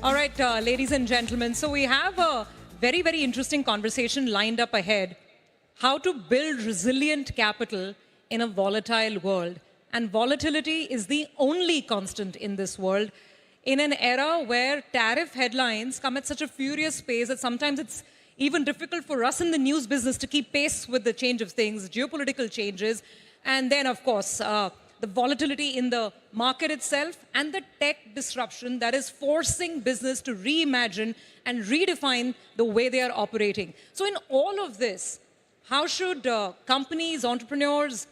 All right, ladies and gentlemen. So we have a very, very interesting conversation lined up ahead. How to build resilient capital in a volatile world. And volatility is the only constant in this world. In an era where tariff headlines come at such a furious pace that sometimes it's even difficult for us in the news business to keep pace with the change of things, geopolitical changes, and then, of course, the volatility in the market itself and the tech disruption that is forcing business to reimagine and redefine the way they are operating. So in all of this, how should companies, entrepreneurs,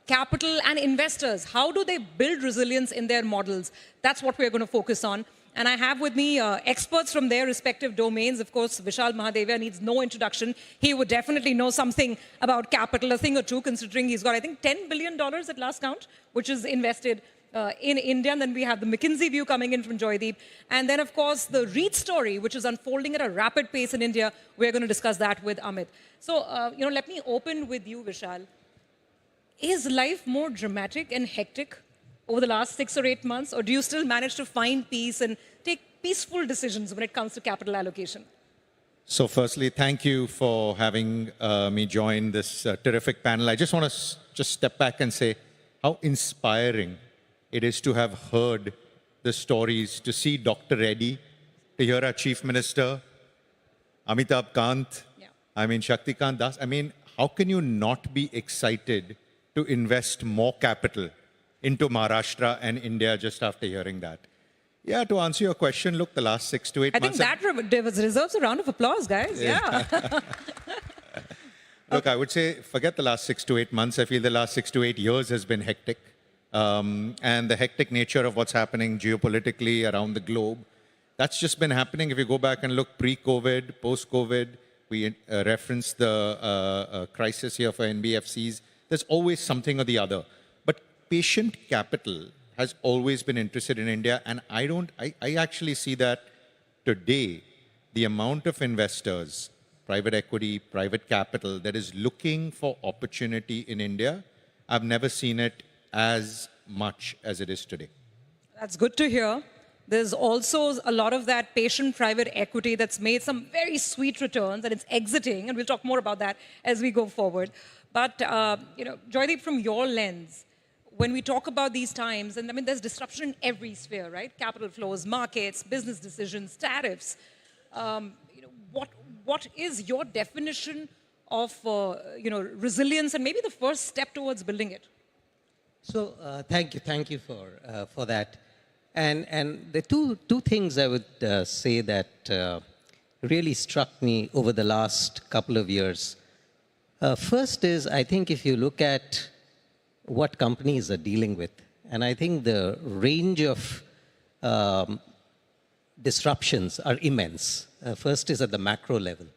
capital and investors, how do they build resilience in their models? That's what we're going to focus on. And I have with me experts from their respective domains. Of course, Vishal Mahadevia needs no introduction. He would definitely know something about capital, a thing or two, considering he's got, I think, $10 billion at last count, which is invested in India. And then we have the McKinsey view coming in from Joydeep. And then, of course, the REIT story, which is unfolding at a rapid pace in India. We're going to discuss that with Amit. So, let me open with you, Vishal. Is life more dramatic and hectic over the last 6 or 8 months, or do you still manage to find peace and take peaceful decisions when it comes to capital allocation? So firstly, thank you for having me join this terrific panel. I just want to just step back and say how inspiring it is to have heard the stories, to see Dr. Reddy, to hear our Chief Minister, Amitabh Kant, Shaktikant Das. How can you not be excited to invest more capital into Maharashtra and India just after hearing that? Yeah, to answer your question, look, the last 6 to 8 months... I think that deserves a round of applause, guys. Yeah. Look, I would say, forget the last 6 to 8 months. I feel the last 6 to 8 years has been hectic. And the hectic nature of what's happening geopolitically around the globe, that's just been happening. If you go back and look pre-COVID, post-COVID, we referenced the crisis here for NBFCs. There's always something or the other. But patient capital has always been interested in India. And I actually see that today, the amount of investors, private equity, private capital, that is looking for opportunity in India, I've never seen it as much as it is today. That's good to hear. There's also a lot of that patient private equity that's made some very sweet returns and it's exiting. And we'll talk more about that as we go forward. But, Joydeep, from your lens, when we talk about these times, and there's disruption in every sphere, right? Capital flows, markets, business decisions, tariffs. What is your definition of, resilience and maybe the first step towards building it? So thank you for that. And the two things I would say that really struck me over the last couple of years. First is, I think if you look at what companies are dealing with, and I think the range of disruptions are immense. First is at the macro level,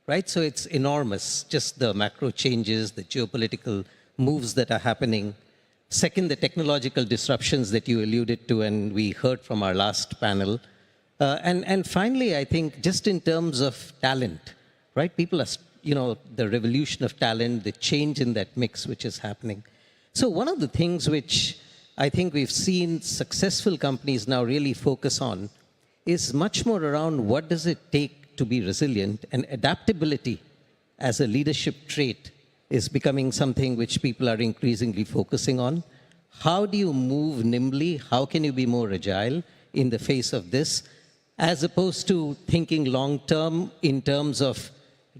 right? So it's enormous, just the macro changes, the geopolitical moves that are happening. Second, the technological disruptions that you alluded to and we heard from our last panel. And finally, I think just in terms of talent, right? People are, the revolution of talent, the change in that mix which is happening. So one of the things which I think we've seen successful companies now really focus on is much more around what does it take to be resilient, and adaptability as a leadership trait is becoming something which people are increasingly focusing on. How do you move nimbly? How can you be more agile in the face of this? As opposed to thinking long-term in terms of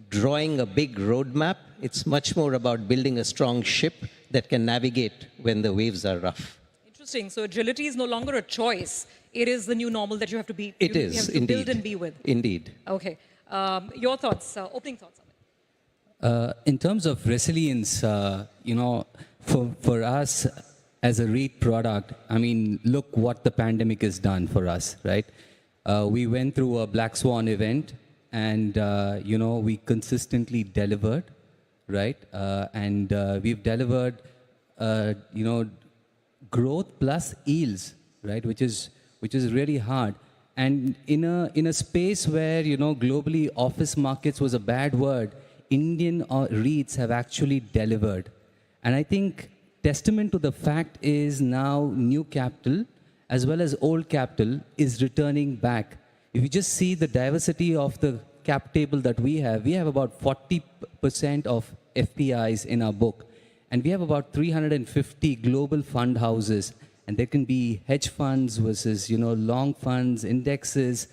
drawing a big roadmap, it's much more about building a strong ship that can navigate when the waves are rough. Interesting. So agility is no longer a choice. It is the new normal that you have to be. It is, you have to indeed. build and be with. Indeed. Okay. Your thoughts, opening thoughts on it. In terms of resilience, for us as a REIT product, look what the pandemic has done for us, right? We went through a Black Swan event and, we consistently delivered, right? And we've delivered, growth plus yields, right? Which is really hard. And in a space where, globally office markets was a bad word, Indian REITs have actually delivered. And I think testament to the fact is now new capital as well as old capital is returning back. If you just see the diversity of the cap table that we have about 40% of FPIs in our book. And we have about 350 global fund houses. And there can be hedge funds versus, long funds, indexes,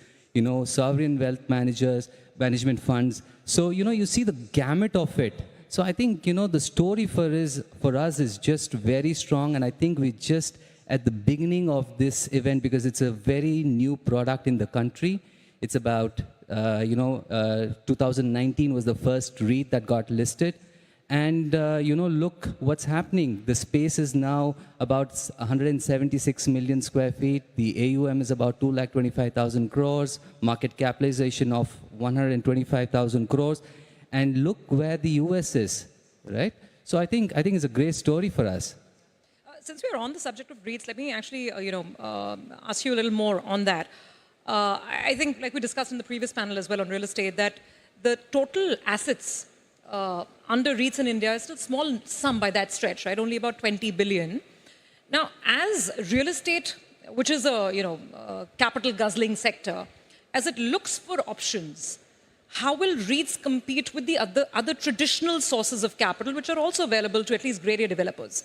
sovereign wealth management funds. So, you see the gamut of it. So I think, the story for us is just very strong. And I think we're just at the beginning of this event because it's a very new product in the country. It's about, 2019 was the first REIT that got listed. And, look what's happening. The space is now about 176 million square feet. The AUM is about 225,000 crores, market capitalization of 125,000 crores. And look where the US is, right? So I think it's a great story for us. Since we're on the subject of REITs, let me actually, ask you a little more on that. I think, like we discussed in the previous panel as well on real estate, that the total assets under REITs in India is still a small sum by that stretch, right? Only about 20 billion. Now, as real estate, which is a capital guzzling sector, as it looks for options, how will REITs compete with the other traditional sources of capital, which are also available to at least grade A developers?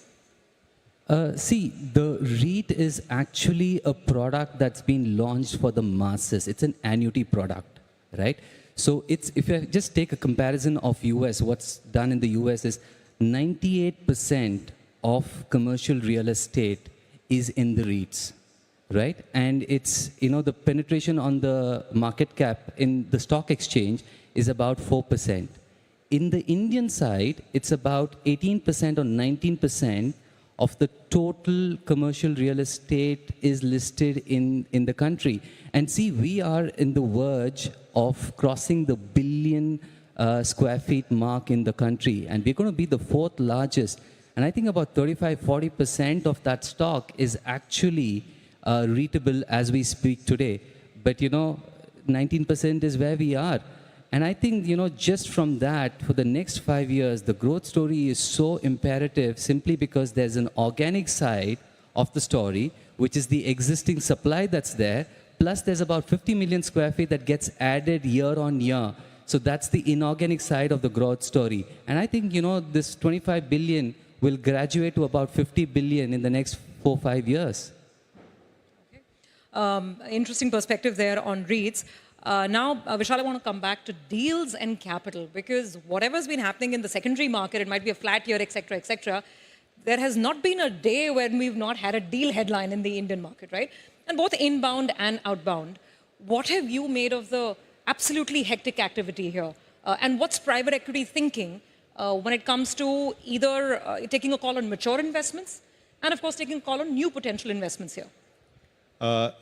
See, the REIT is actually a product that's been launched for the masses. It's an annuity product, right? So if you just take a comparison of US, what's done in the US is 98% of commercial real estate is in the REITs, right? And it's, the penetration on the market cap in the stock exchange is about 4%. In the Indian side, it's about 18% or 19% of the total commercial real estate is listed in the country. And see, we are in the verge of crossing the billion square feet mark in the country. And we're going to be the fourth largest. And I think about 35-40% of that stock is actually REITable as we speak today. But, 19% is where we are. And I think, just from that, for the next 5 years, the growth story is so imperative simply because there's an organic side of the story, which is the existing supply that's there, plus there's about 50 million square feet that gets added year on year. So that's the inorganic side of the growth story. And I think, this 25 billion will graduate to about 50 billion in the next 4-5 years. Okay. Interesting perspective there on REITs. Now, Vishal, I want to come back to deals and capital, because whatever's been happening in the secondary market, it might be a flat year, etc., etc. There has not been a day when we've not had a deal headline in the Indian market, right? And both inbound and outbound. What have you made of the absolutely hectic activity here? And what's private equity thinking when it comes to either taking a call on mature investments and, of course, taking a call on new potential investments here?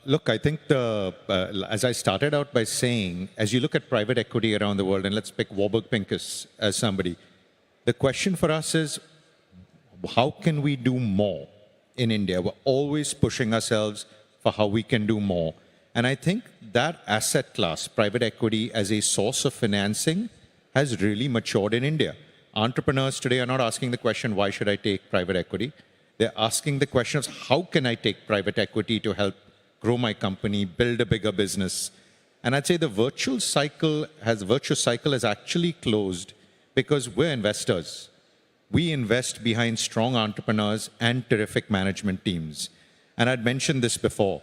Look, I think as I started out by saying, as you look at private equity around the world, and let's pick Warburg Pincus as somebody, the question for us is, how can we do more in India? We're always pushing ourselves for how we can do more. And I think that asset class, private equity as a source of financing, has really matured in India. Entrepreneurs today are not asking the question, why should I take private equity? They're asking the question of, how can I take private equity to help grow my company, build a bigger business? And I'd say the virtuous cycle has actually closed because we're investors. We invest behind strong entrepreneurs and terrific management teams. And I'd mentioned this before.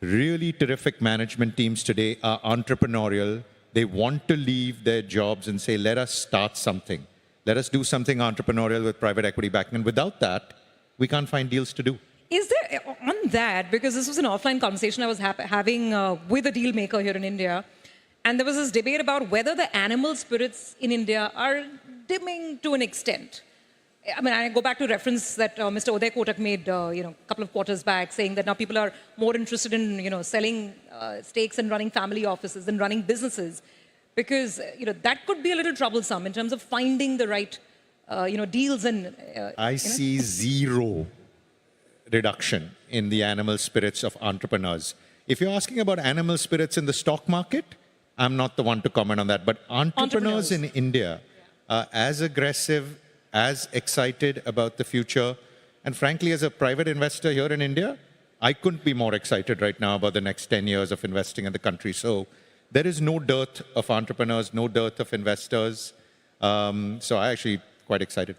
Really terrific management teams today are entrepreneurial. They want to leave their jobs and say, let us start something. Let us do something entrepreneurial with private equity backing. And without that, we can't find deals to do. Is there, on that, because this was an offline conversation I was having with a deal maker here in India, and there was this debate about whether the animal spirits in India are dimming to an extent. I mean, I go back to reference that Mr. Uday Kotak made, a couple of quarters back, saying that now people are more interested in, selling stakes and running family offices than running businesses, because, that could be a little troublesome in terms of finding the right, deals and. I see zero reduction in the animal spirits of entrepreneurs. If you're asking about animal spirits in the stock market, I'm not the one to comment on that. But entrepreneurs in India are as aggressive, as excited about the future. And frankly, as a private investor here in India, I couldn't be more excited right now about the next 10 years of investing in the country. So there is no dearth of entrepreneurs, no dearth of investors. So I actually quite excited.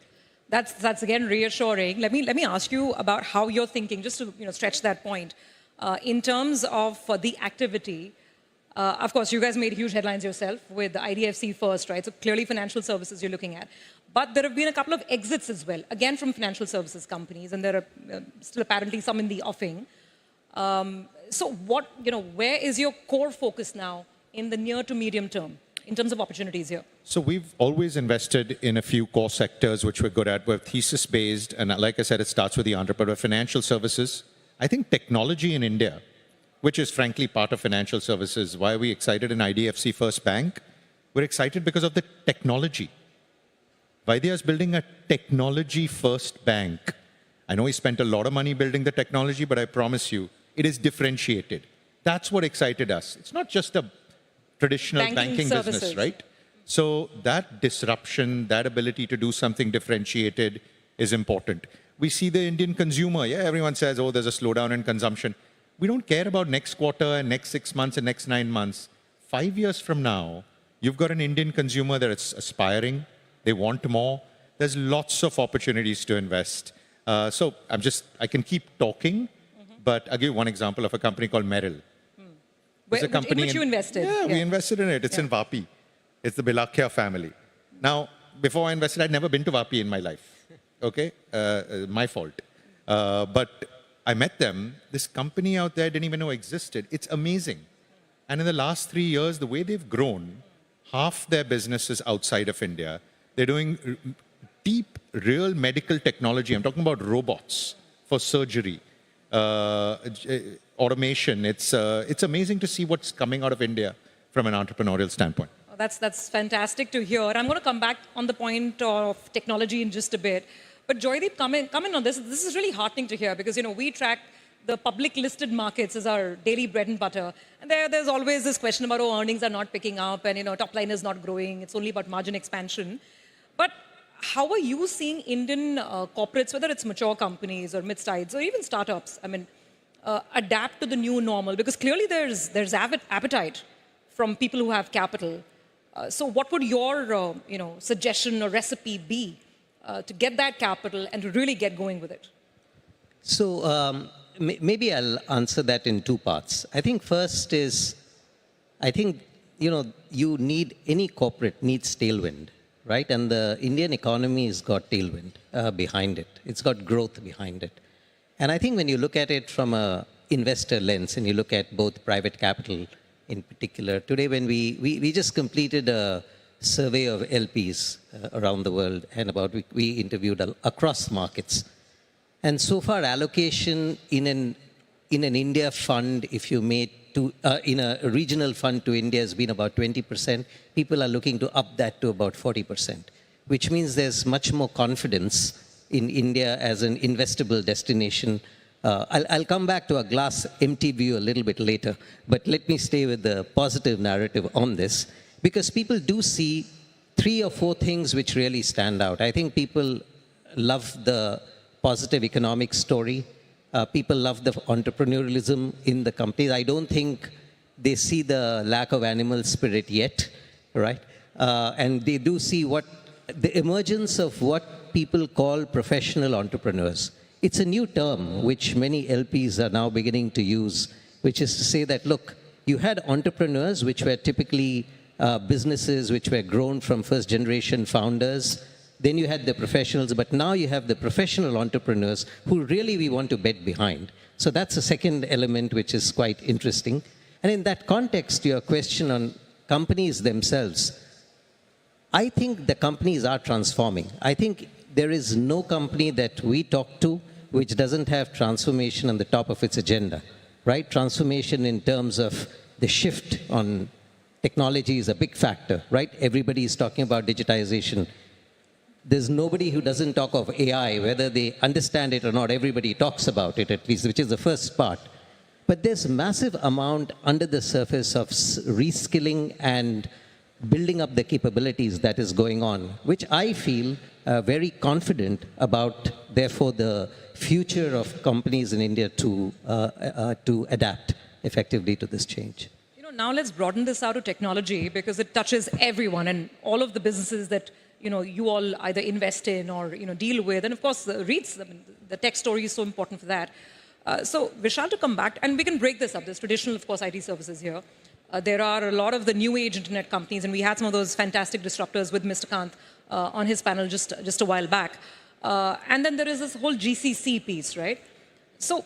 That's again reassuring. Let me ask you about how you're thinking, just to stretch that point, in terms of the activity. Of course, you guys made huge headlines yourself with the IDFC First, right? So clearly, financial services you're looking at, but there have been a couple of exits as well, again from financial services companies, and there are still apparently some in the offing. So what where is your core focus now in the near to medium term in terms of opportunities here? So we've always invested in a few core sectors which we're good at. We're thesis-based, and like I said, it starts with the entrepreneur. Financial services. I think technology in India, which is frankly part of financial services. Why are we excited in IDFC First Bank? We're excited because of the technology. Vaidya is building a technology-first bank. I know he spent a lot of money building the technology, but I promise you, it is differentiated. That's what excited us. It's not just a traditional banking business, right? So that disruption, that ability to do something differentiated is important. We see the Indian consumer. Yeah, everyone says, oh, there's a slowdown in consumption. We don't care about next quarter and next 6 months and next 9 months. 5 years from now, you've got an Indian consumer that is aspiring. They want more. There's lots of opportunities to invest. So I can keep talking, but I'll give you one example of a company called Merrill. In which you invested? Yeah, we invested in it. It's in Vapi. It's the Bilakhya family. Now, before I invested, I'd never been to Vapi in my life. Okay? My fault. But I met them. This company out there I didn't even know existed. It's amazing. And in the last 3 years, the way they've grown, half their business is outside of India. They're doing deep, real medical technology. I'm talking about robots for surgery, automation. It's amazing to see what's coming out of India from an entrepreneurial standpoint. That's fantastic to hear. I'm going to come back on the point of technology in just a bit. But Joydeep, come in on this. This is really heartening to hear because, we track the public listed markets as our daily bread and butter. And there's always this question about, earnings are not picking up and, top line is not growing. It's only about margin expansion. But how are you seeing Indian corporates, whether it's mature companies or mid-sized or even startups, adapt to the new normal? Because clearly there's appetite from people who have capital. So what would your, suggestion or recipe be to get that capital and to really get going with it? So maybe I'll answer that in two parts. I think first is, any corporate needs tailwind, right? And the Indian economy has got tailwind behind it. It's got growth behind it. And I think when you look at it from a investor lens and you look at both private capital in particular, today when we just completed a survey of LPs around the world and we interviewed across markets. And so far allocation in an India fund, if you made in a regional fund to India has been about 20%. People are looking to up that to about 40%, which means there's much more confidence in India as an investable destination. I'll come back to a glass empty view a little bit later, but let me stay with the positive narrative on this, because people do see 3 or 4 things which really stand out. I think people love the positive economic story. People love the entrepreneurialism in the companies. I don't think they see the lack of animal spirit yet, right? And they do see the emergence of what people call professional entrepreneurs. It's a new term which many LPs are now beginning to use, which is to say that, look, you had entrepreneurs which were typically businesses which were grown from first generation founders. Then you had the professionals, but now you have the professional entrepreneurs who really we want to bet behind. So that's a second element which is quite interesting. And in that context, your question on companies themselves, I think the companies are transforming. I think there is no company that we talk to which doesn't have transformation on the top of its agenda, right? Transformation in terms of the shift on technology is a big factor, right? Everybody is talking about digitization. There's nobody who doesn't talk of AI, whether they understand it or not. Everybody talks about it, at least, which is the first part. But there's a massive amount under the surface of reskilling and building up the capabilities that is going on, which I feel very confident about therefore the future of companies in India to adapt effectively to this change. You know, now let's broaden this out to technology because it touches everyone and all of the businesses that you all either invest in or deal with, and of course the REITs. I mean, the tech story is so important for that. So Vishal, to come back, and we can break this up. There's traditional, of course, IT services here. There are a lot of the new age internet companies, and we had some of those fantastic disruptors with Mr. Kant on his panel just a while back. And then there is this whole GCC piece, right? So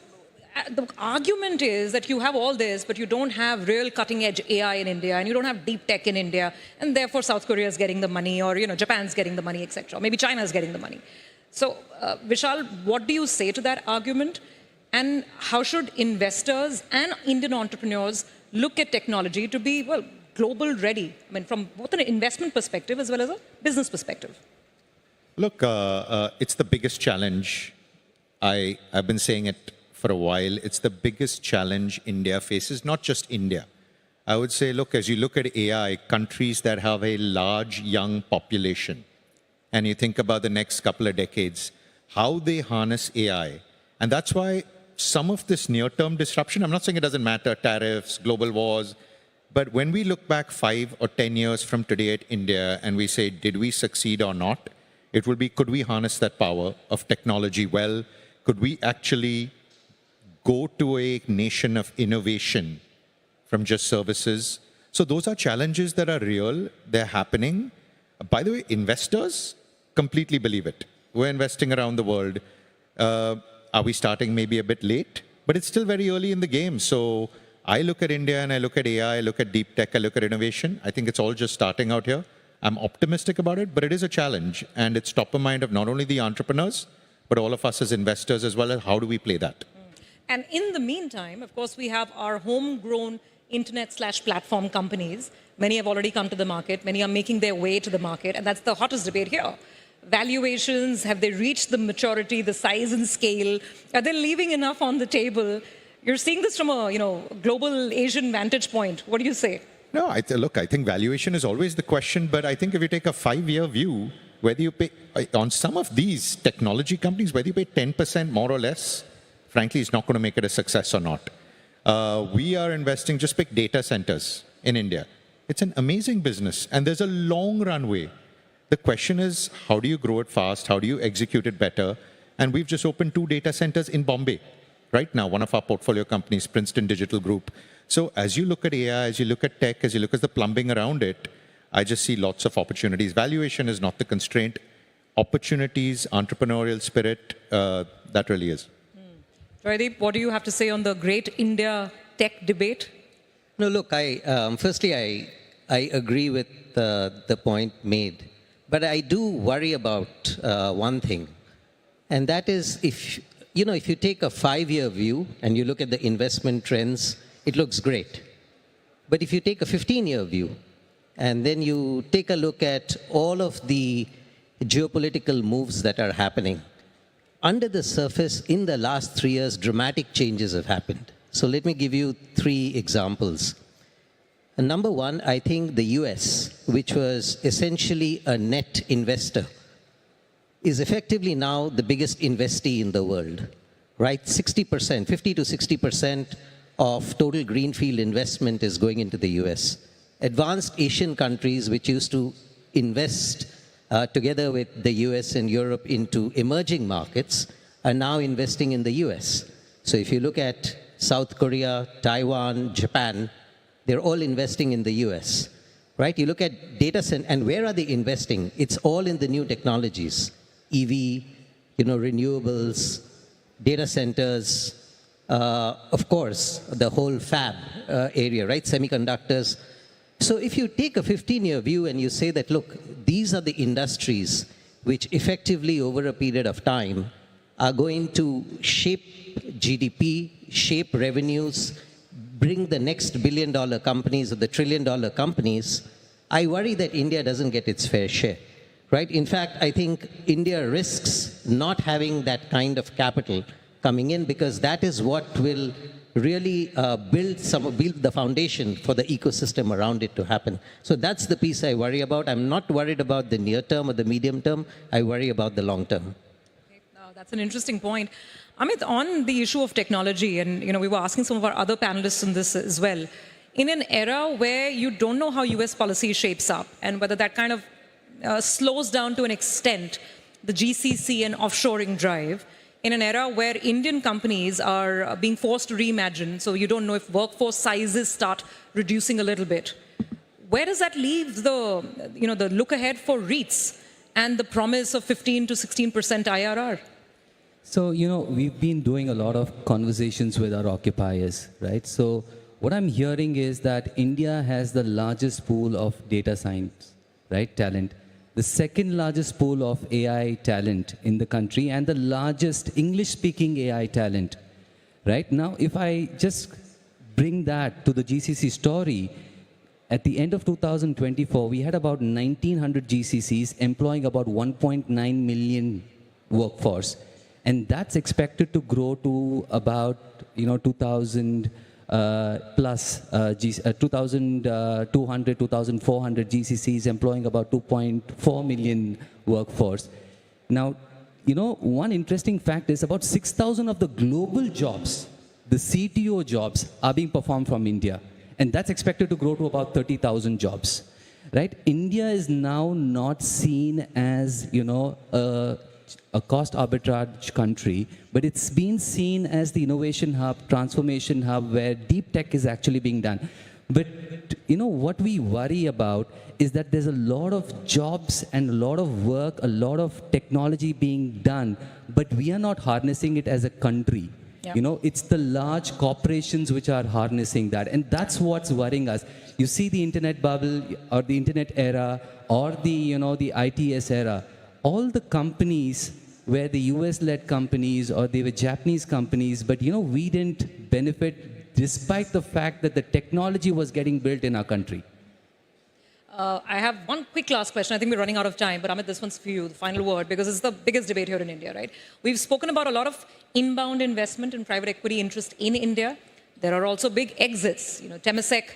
the argument is that you have all this, but you don't have real cutting-edge AI in India, and you don't have deep tech in India, and therefore South Korea is getting the money, or Japan's getting the money, etc. Maybe China is getting the money. So, Vishal, what do you say to that argument? And how should investors and Indian entrepreneurs look at technology to be, well, global ready? I mean, from both an investment perspective as well as a business perspective. Look, it's the biggest challenge. I've been saying it for a while. It's the biggest challenge India faces, not just India. I would say, look, as you look at AI, countries that have a large young population, and you think about the next couple of decades, how they harness AI. And that's why some of this near-term disruption, I'm not saying it doesn't matter, tariffs, global wars, but when we look back 5 or 10 years from today at India and we say, did we succeed or not? It will be, could we harness that power of technology well? Could we actually go to a nation of innovation from just services? So those are challenges that are real. They're happening. By the way, investors completely believe it. We're investing around the world. Are we starting maybe a bit late? But it's still very early in the game. So I look at India and I look at AI, I look at deep tech, I look at innovation. I think it's all just starting out here. I'm optimistic about it, but it is a challenge. And it's top of mind of not only the entrepreneurs, but all of us as investors as well. As how do we play that? And in the meantime, of course, we have our homegrown internet/platform companies. Many have already come to the market. Many are making their way to the market. And that's the hottest debate here. Valuations, have they reached the maturity, the size and scale? Are they leaving enough on the table? You're seeing this from a global Asian vantage point. What do you say? No, look, I think valuation is always the question. But I think if you take a 5-year view, whether you pay, on some of these technology companies, whether you pay 10% more or less, frankly, it's not going to make it a success or not. We are investing, just pick data centers in India. It's an amazing business, and there's a long runway. The question is, how do you grow it fast? How do you execute it better? And we've just opened 2 data centers in Bombay. Right now, one of our portfolio companies, Princeton Digital Group. So as you look at AI, as you look at tech, as you look at the plumbing around it, I just see lots of opportunities. Valuation is not the constraint. Opportunities, entrepreneurial spirit, that really is. Joydeep, what do you have to say on the great India tech debate? No, look, firstly, I agree with the point made. But I do worry about one thing. And that is if you take a 5-year view and you look at the investment trends, it looks great. But if you take a 15-year view and then you take a look at all of the geopolitical moves that are happening, under the surface, in the last 3 years, dramatic changes have happened. So let me give you 3 examples. Number one, I think the US, which was essentially a net investor, is effectively now the biggest investee in the world, right? 50 to 60% of total greenfield investment is going into the US. Advanced Asian countries, which used to invest together with the US and Europe into emerging markets, are now investing in the US. So if you look at South Korea, Taiwan, Japan, they're all investing in the US, right? You look at data center, and where are they investing? It's all in the new technologies, EV, renewables, data centers, of course, the whole fab area, right? Semiconductors. So if you take a 15-year view and you say that, look, these are the industries which effectively over a period of time are going to shape GDP, shape revenues, bring the next billion-dollar companies or the trillion-dollar companies, I worry that India doesn't get its fair share, right? In fact, I think India risks not having that kind of capital coming in because that is what will really build the foundation for the ecosystem around it to happen. So that's the piece I worry about. I'm not worried about the near term or the medium term. I worry about the long term. Okay, That's an interesting point. Amit, on the issue of technology, and we were asking some of our other panelists on this as well. In an era where you don't know how US policy shapes up and whether that kind of slows down to an extent the GCC and offshoring drive, in an era where Indian companies are being forced to reimagine, so you don't know if workforce sizes start reducing a little bit, where does that leave the look ahead for REITs and the promise of 15 to 16% IRR? So, we've been doing a lot of conversations with our occupiers, right? So, what I'm hearing is that India has the largest pool of data science, right, talent, the second largest pool of AI talent in the country, and the largest English-speaking AI talent, right? Now, if I just bring that to the GCC story, at the end of 2024, we had about 1,900 GCCs employing about 1.9 million workforce. And that's expected to grow to about 2,000 plus 2,200, 2,400 GCCs employing about 2.4 million workforce. Now, one interesting fact is about 6,000 of the global jobs, the CTO jobs, are being performed from India. And that's expected to grow to about 30,000 jobs, right? India is now not seen as, a cost arbitrage country, but it's been seen as the innovation hub, transformation hub, where deep tech is actually being done. But, what we worry about is that there's a lot of jobs and a lot of work, a lot of technology being done, but we are not harnessing it as a country. Yeah. It's the large corporations which are harnessing that. And that's what's worrying us. You see the internet bubble or the internet era or the ITS era. All the companies were the US-led companies or they were Japanese companies, but we didn't benefit despite the fact that the technology was getting built in our country. I have one quick last question. I think we're running out of time, but Amit, this one's for you, the final word, because it's the biggest debate here in India, right? We've spoken about a lot of inbound investment and private equity interest in India. There are also big exits. Temasek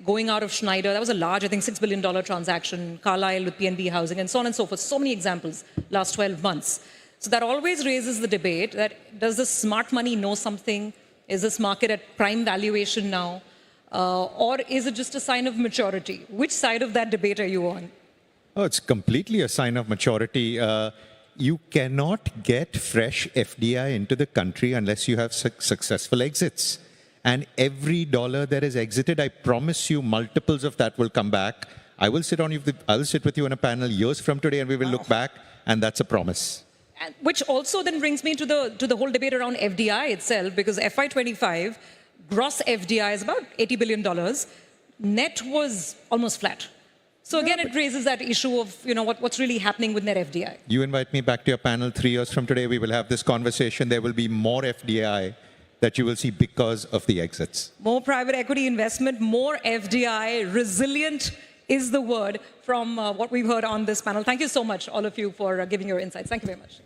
going out of Schneider, that was a large, I think, $6 billion transaction, Carlyle with PNB Housing, and so on and so forth. So many examples last 12 months. So that always raises the debate that does the smart money know something? Is this market at prime valuation now? Or is it just a sign of maturity? Which side of that debate are you on? Oh, it's completely a sign of maturity. You cannot get fresh FDI into the country unless you have successful exits. And every dollar that is exited, I promise you multiples of that will come back. I will sit with you on a panel years from today and we will look back, and that's a promise. And which also then brings me to the whole debate around FDI itself, because FY25, gross FDI is about $80 billion. Net was almost flat. So again, it raises that issue of what's really happening with net FDI. You invite me back to your panel 3 years from today, we will have this conversation. There will be more FDI that you will see because of the exits. More private equity investment, more FDI, resilient is the word from what we've heard on this panel. Thank you so much, all of you, for giving your insights. Thank you very much.